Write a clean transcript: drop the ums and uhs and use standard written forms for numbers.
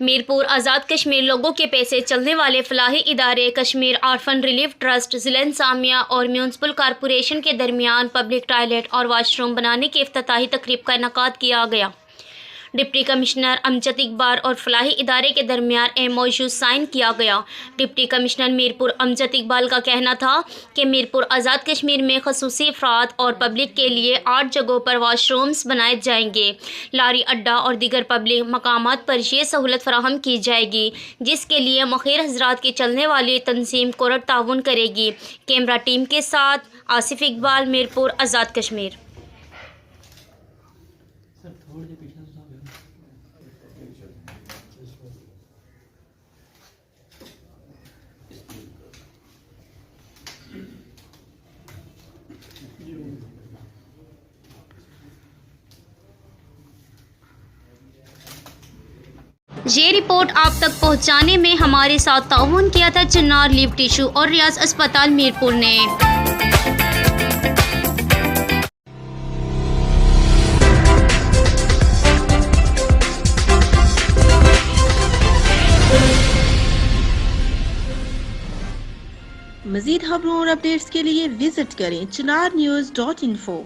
मीरपुर आज़ाद कश्मीर लोगों के पैसे चलने वाले फलाही इदारे कश्मीर आर्फन रिलीफ ट्रस्ट, ज़िला इंतज़ामिया और म्यूनसिपल कॉरपोरेशन के दरमियान पब्लिक टॉयलेट और वाशरूम बनाने की इफ्तिताही तकरीब का इनेकाद किया गया। डिप्टी कमिश्नर अमजद इकबाल और फलाही इदारे के दरमियान MOU साइन किया गया। डिप्टी कमिश्नर मीरपुर अमजद इकबाल का कहना था कि मीरपुर आज़ाद कश्मीर में खसूसी अफराद और पब्लिक के लिए 8 जगहों पर वाशरूम्स बनाए जाएंगे। लारी अड्डा और दीगर पब्लिक मकामात पर यह सहूलत फराहम की जाएगी, जिसके लिए मखीर हजरात की चलने वाली तंजीम कोरट ताउन करेगी। कैमरा टीम के साथ आसिफ इकबाल, मीरपुर आज़ाद कश्मीर। ये रिपोर्ट आप तक पहुंचाने में हमारे साथ ताउन किया था चिनार लीव टिश्यू और रियाज अस्पताल मीरपुर ने। मज़ीद खबरों और अपडेट्स के लिए विजिट करें chinarnews.info।